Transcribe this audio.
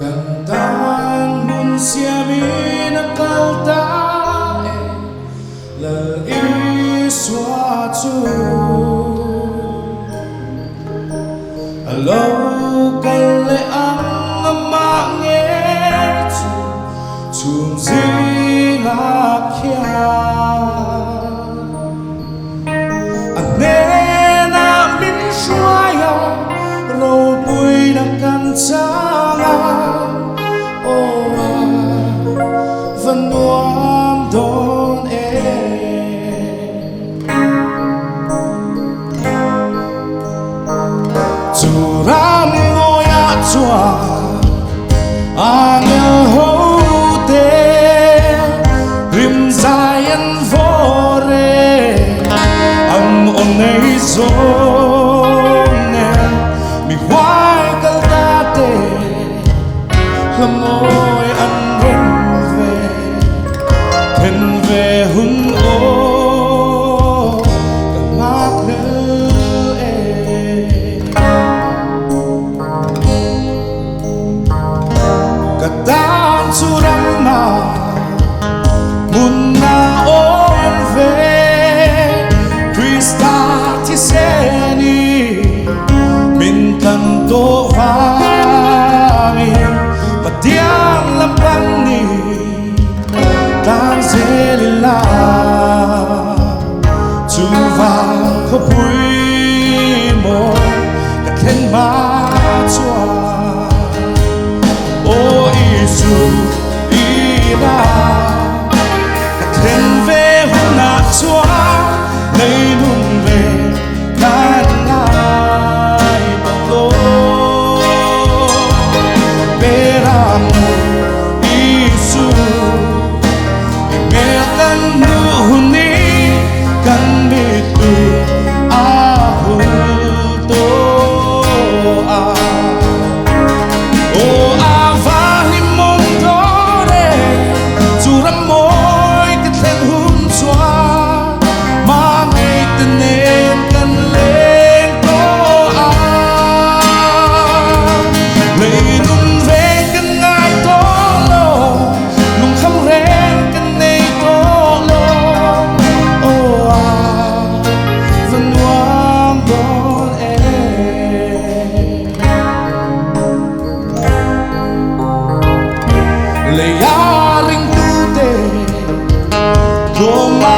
Kantahan mun siya nakaltae laiswatu Alo kale ang mangetu tumzilakya Anena min shwaya robui na kantanga Van nuam don Turam ngoya tua Anga hote Rim zayen vore Am onei zone Mi huay kaltate Lamoy an Hen về hun ô cả mát nữa cả tan suram mà mun na ôn về Krista ti seni min tan to vang và tiếng lâm băng ni Tan zelila tu va ko pui mo ka khen ma chua o isu ina ka khen ve huna chua nei nun ve kan ngai lo beram isu Nuhuni kan bitu ahul toa O avali mondore Turamoy katlen hun chua Mangay tenen kan len toa Lay nung ven kan ngay tolo Nung kham ren kan nay Layaring tute Doma